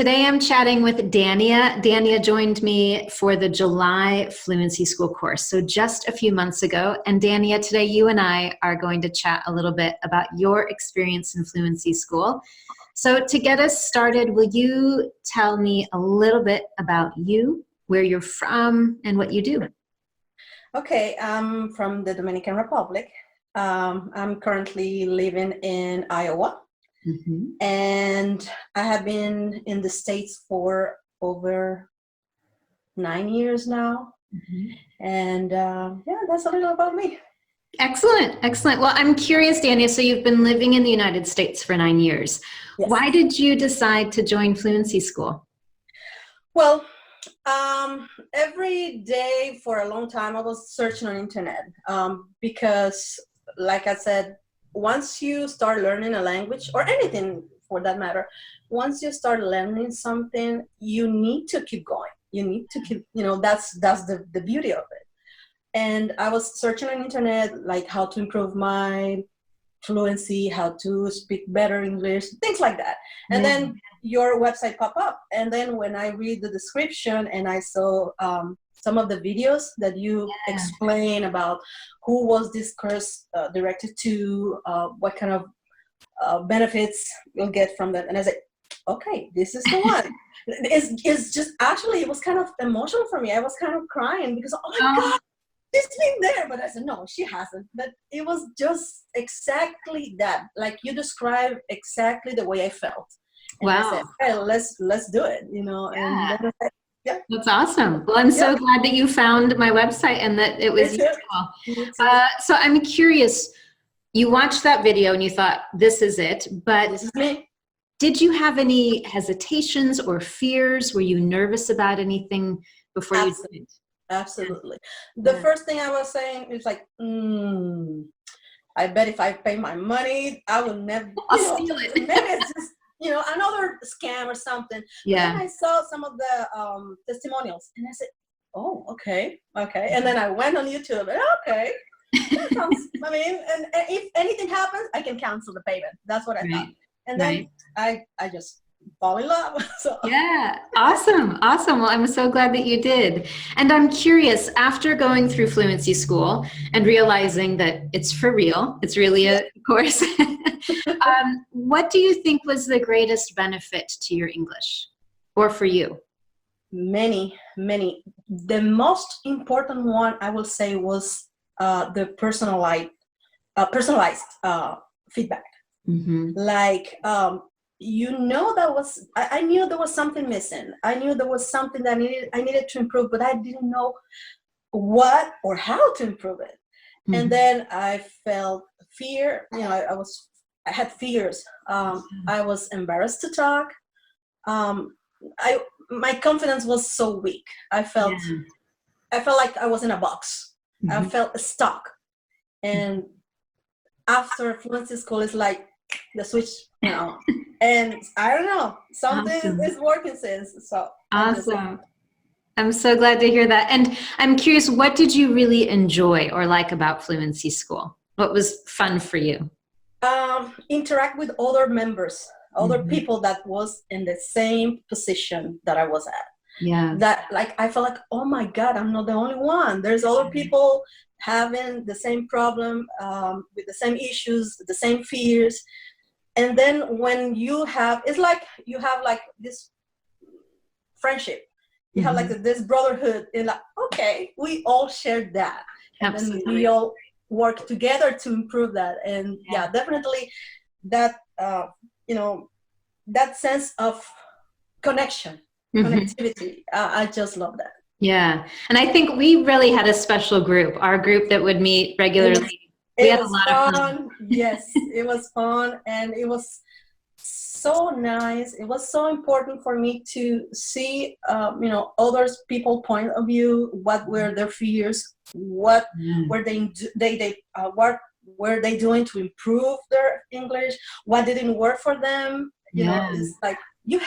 Today I'm chatting with Dania. Dania joined me for the July Fluency School course, so just a few months ago. And Dania, today you and I are going to chat a little bit about your experience in Fluency School. So to get us started, will you tell me a little bit about you, where you're from, and what you do? Okay, I'm from the Dominican Republic. I'm currently living in Iowa. And I have been in the States for over 9 years now. And yeah, that's a little about me. Excellent, excellent. Well, I'm curious, Dania, so you've been living in the United States for 9 years. Yes. Why did you decide to join Fluency School? Well, every day for a long time I was searching on internet because, like I said, once you start learning a language, or anything for that matter, once you start learning something, you need to keep going. You need to keep, that's the beauty of it. And I was searching on internet, like how to improve my fluency, how to speak better English, things like that. And then your website pop up. And then when I read the description and I saw some of the videos that you explain about who was this course directed to, what kind of benefits you'll get from that. And I said, okay, this is the one. It's just, actually, it was kind of emotional for me. I was kind of crying because, oh my God, she's been there. But I said, no, she hasn't. But it was just exactly that. Like you described exactly the way I felt. And I said, hey, let's do it, and then I said, yeah. That's awesome. Well, I'm so glad that you found my website and that it was useful. So I'm curious, you watched that video and you thought, this is it, but this is me. Did you have any hesitations or fears? Were you nervous about anything before you did it? Absolutely. The first thing I was saying is like, I bet if I pay my money, I will never, steal it. Maybe it's just, another scam or something. Yeah. Then I saw some of the testimonials and I said, oh, okay. And then I went on YouTube and okay. That sounds, and if anything happens, I can cancel the payment. That's what I thought. And then I just fall in love. So. Yeah, awesome. Well, I'm so glad that you did. And I'm curious, after going through Fluency School and realizing that it's for real, it's really a course, what do you think was the greatest benefit to your English, or for you? Many. The most important one, I will say, was the personalized feedback. Like, I knew there was something missing. I knew there was something that I needed to improve, but I didn't know what or how to improve it. And then I felt fear. I had fears. I was embarrassed to talk. My confidence was so weak. I felt like I was in a box. I felt stuck. And after Fluency School, it's like the switch, and I don't know, something is working since. So awesome. I'm so glad to hear that. And I'm curious, what did you really enjoy or like about Fluency School? What was fun for you? Interact with other members, other people that was in the same position that I was at. Yeah. That, like, I felt like, oh my God, I'm not the only one. There's other people having the same problem, with the same issues, the same fears. And then when you have, it's like you have like this friendship. You have like this brotherhood. And like, okay, we all share that. Absolutely. And then we all work together to improve that. And yeah, definitely that, that sense of connection, connectivity. I just love that. Yeah. And I think we really had a special group, our group that would meet regularly. We had a lot of fun. Yes, it was fun. And it was so nice. It was so important for me to see, others people's point of view. What were their fears? What were what were they doing to improve their English? What didn't work for them? It's like we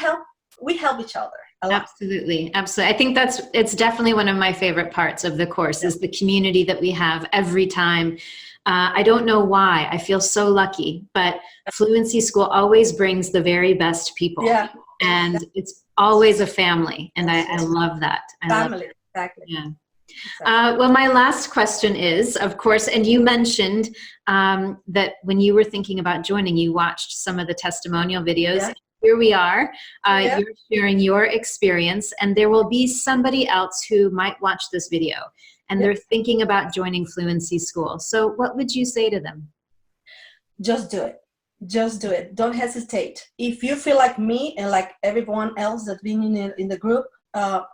help each other. Absolutely. I think it's definitely one of my favorite parts of the course is the community that we have every time. I don't know why. I feel so lucky, but Fluency School always brings the very best people. Yeah. And it's always a family, and I love that. Family, exactly. Yeah. Exactly. Well, my last question is, of course, and you mentioned that when you were thinking about joining, you watched some of the testimonial videos. Yeah. Here we are. Yeah. You're sharing your experience, and there will be somebody else who might watch this video, and they're thinking about joining Fluency School. So what would you say to them? Just do it. Just do it. Don't hesitate. If you feel like me and like everyone else that's been in the group,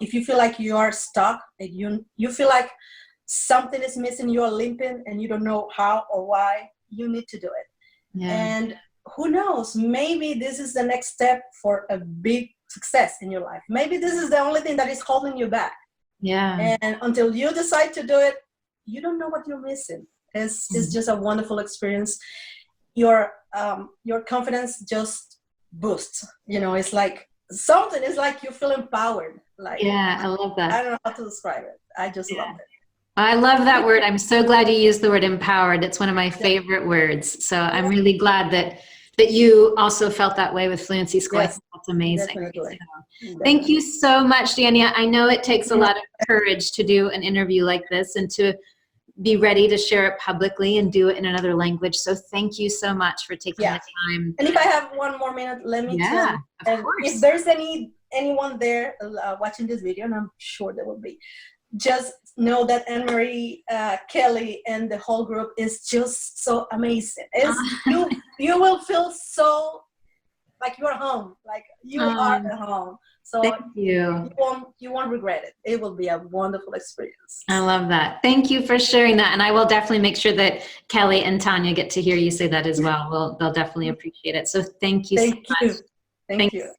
if you feel like you are stuck and you feel like something is missing, you're limping and you don't know how or why, you need to do it. Yeah. And who knows, maybe this is the next step for a big success in your life. Maybe this is the only thing that is holding you back. Yeah. And until you decide to do it, you don't know what you're missing. It's just a wonderful experience. Your confidence just boosts. You know, it's like something. It's like you feel empowered. Like, Yeah, I love that. I don't know how to describe it. I just love it. I love that word. I'm so glad you used the word empowered. It's one of my favorite words. So I'm really glad that you also felt that way with Fluency School. Yes, that's amazing. definitely. So, thank you so much, Dania. I know it takes a lot of courage to do an interview like this and to be ready to share it publicly and do it in another language. So thank you so much for taking the time. And if I have one more minute, let me tell you. Of course. If there's anyone there watching this video, and I'm sure there will be, just know that Anne-Marie, Kelly, and the whole group is just so amazing. You will feel so like you're home, like you are at home. So thank you. You won't regret it. It will be a wonderful experience. I love that. Thank you for sharing that. And I will definitely make sure that Kelly and Tanya get to hear you say that as well. They'll definitely appreciate it. So thank you so much. Thank you.